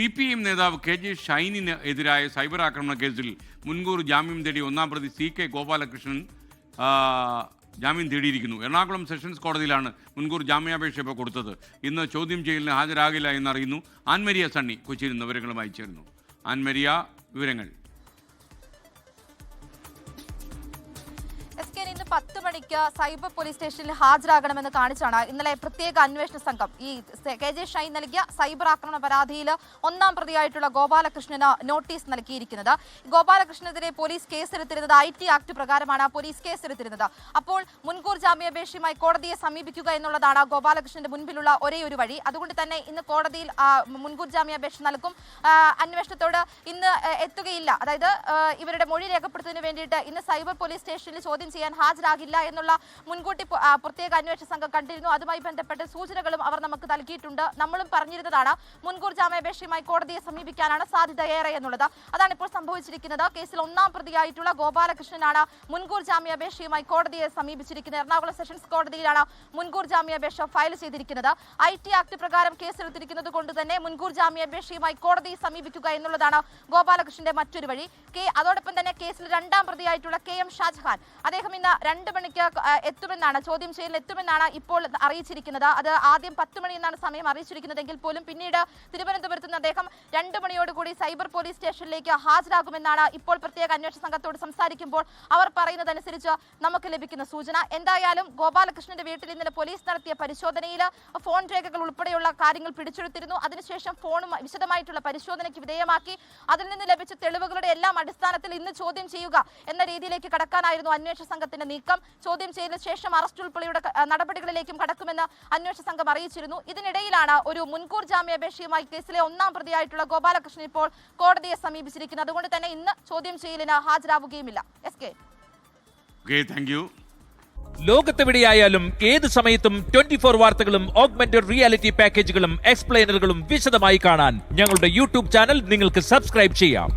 CPM നേതാവ് KJ ഷൈനിന് എതിരായ cyber ആക്രമണ കേസിൽ മുൻകൂർ ജാമ്യം തേടി ഒന്നാം പ്രതി CK ഗോപാലകൃഷ്ണൻ ജാമ്യം തേടിയിരിക്കുന്നു. എറണാകുളം സെഷൻസ് കോടതിയിലാണ് മുൻകൂർ ജാമ്യാപേക്ഷ ഇപ്പോൾ കൊടുത്തത്. ഇന്ന് ചോദ്യം ചെയ്യലിന് ഹാജരാകില്ല എന്നറിയുന്നു. ആൻമരിയ സണ്ണി കൊച്ചിയിൽ നിന്ന് വിവരങ്ങളുമായി ചേരുന്നു. ആൻമരിയ, വിവരങ്ങൾ. 10 മണിക്ക് സൈബർ പോലീസ് സ്റ്റേഷനിൽ ഹാജരാകണമെന്ന് കാണിച്ചാണ് ഇന്നലെ പ്രത്യേക അന്വേഷണ സംഘം ഈ KJ ഷൈൻ നൽകിയ സൈബർ ആക്രമണ പരാതിയിൽ ഒന്നാം പ്രതിയായിട്ടുള്ള ഗോപാലകൃഷ്ണന് നോട്ടീസ് നൽകിയിരിക്കുന്നത്. ഗോപാലകൃഷ്ണനെതിരെ പോലീസ് കേസെടുത്തിരുന്നത് IT ആക്ട് പ്രകാരമാണ് പോലീസ് കേസെടുത്തിരുന്നത്. അപ്പോൾ മുൻകൂർ ജാമ്യാപേക്ഷയുമായി കോടതിയെ സമീപിക്കുക എന്നുള്ളതാണ് ഗോപാലകൃഷ്ണന്റെ മുൻപിലുള്ള ഒരേ ഒരു വഴി. അതുകൊണ്ട് തന്നെ ഇന്ന് കോടതിയിൽ മുൻകൂർ ജാമ്യാപേക്ഷ നൽകും. അന്വേഷണത്തോട് ഇന്ന് എത്തുകയില്ല. അതായത് ഇവരുടെ മൊഴി രേഖപ്പെടുത്തുന്നതിന് വേണ്ടിയിട്ട് ഇന്ന് സൈബർ പോലീസ് സ്റ്റേഷനിൽ ചോദ്യം ചെയ്യാൻ ഹാജരാകില്ല എന്നുള്ള മുൻകൂട്ടി പ്രത്യേക അന്വേഷണ സംഘം കണ്ടിരുന്നു. അതുമായി ബന്ധപ്പെട്ട സൂചനകളും അവർ നമുക്ക് നൽകിയിട്ടുണ്ട്. നമ്മളും പറഞ്ഞിരുന്നതാണ് മുൻകൂർ ജാമ്യാപേക്ഷയുമായി കോടതിയെ സമീപിക്കാനാണ് സാധ്യത ഏറെ എന്നുള്ളത്. അതാണ് ഇപ്പോൾ സംഭവിച്ചിരിക്കുന്നത്. കേസിൽ ഒന്നാം പ്രതിയായിട്ടുള്ള ഗോപാലകൃഷ്ണനാണ് മുൻകൂർ ജാമ്യാപേക്ഷയുമായി കോടതിയെ സമീപിച്ചിരിക്കുന്നത്. എറണാകുളം സെഷൻസ് കോടതിയിലാണ് മുൻകൂർ ജാമ്യാപേക്ഷ ഫയൽ ചെയ്തിരിക്കുന്നത്. IT ആക്ട് പ്രകാരം കേസെടുത്തിരിക്കുന്നത് കൊണ്ട് തന്നെ മുൻകൂർ ജാമ്യാപേക്ഷയുമായി കോടതിയെ സമീപിക്കുക എന്നുള്ളതാണ് ഗോപാലകൃഷ്ണന്റെ മറ്റൊരു വഴി. അതോടൊപ്പം തന്നെ കേസിൽ രണ്ടാം പ്രതിയായിട്ടുള്ള KM ഷാജഹാൻ അദ്ദേഹം ഇന്ന് 2 മണിക്ക് എത്തുമെന്നാണ്, ചോദ്യം ചെയ്യലിൽ എത്തുമെന്നാണ് ഇപ്പോൾ അറിയിച്ചിരിക്കുന്നത്. അത് ആദ്യം 10 മണി എന്നാണ് സമയം അറിയിച്ചിരിക്കുന്നതെങ്കിൽ പോലും പിന്നീട് തിരുവനന്തപുരത്ത് നിന്ന് അദ്ദേഹം 2 മണിയോടുകൂടി സൈബർ പോലീസ് സ്റ്റേഷനിലേക്ക് ഹാജരാകുമെന്നാണ് ഇപ്പോൾ പ്രത്യേക അന്വേഷണ സംഘത്തോട് സംസാരിക്കുമ്പോൾ അവർ പറയുന്നതനുസരിച്ച് നമുക്ക് ലഭിക്കുന്ന സൂചന. എന്തായാലും ഗോപാലകൃഷ്ണന്റെ വീട്ടിൽ ഇന്നലെ പോലീസ് നടത്തിയ പരിശോധനയിൽ ഫോൺ രേഖകൾ ഉൾപ്പെടെയുള്ള കാര്യങ്ങൾ പിടിച്ചെടുത്തിരുന്നു. അതിനുശേഷം ഫോണും വിശദമായിട്ടുള്ള പരിശോധനയ്ക്ക് വിധേയമാക്കി അതിൽ നിന്ന് ലഭിച്ച തെളിവുകളുടെ എല്ലാം അടിസ്ഥാനത്തിൽ ഇന്ന് ചോദ്യം ചെയ്യുക എന്ന രീതിയിലേക്ക് കടക്കാനായിരുന്നു അന്വേഷണ സംഘത്തിന്റെ നീക്കം. ചോദ്യം ചെയ്തതിനു ശേഷം അറസ്റ്റ് ഉൾപ്പെടെയുള്ള നടപടികളിലേക്കും കടക്കുമെന്ന് അന്വേഷണ സംഘം അറിയിച്ചിരുന്നു. ഇതിനിടയിലാണ് ഒരു മുൻകൂർ ജാമ്യാപേക്ഷയുമായി കേസിലെ ഒന്നാം പ്രതിയായിട്ടുള്ള ഗോപാലകൃഷ്ണൻ ഇപ്പോൾ കോടതിയെ സമീപിച്ചിരിക്കുന്നത്. അതുകൊണ്ട് തന്നെ ഇന്ന് ചോദ്യം ചെയ്യലിന് ഹാജരാവുകയുമില്ല. ലോകത്തെവിടെയായാലും ഏത് സമയത്തും 24 വാർത്തകളും ഓഗ്മെന്റഡ് റിയാലിറ്റി പാക്കേജുകളും എക്സ്പ്ലെയിനറുകളും വിശദമായി കാണാൻ ഞങ്ങളുടെ YouTube ചാനൽ നിങ്ങൾക്ക് സബ്സ്ക്രൈബ് ചെയ്യാം.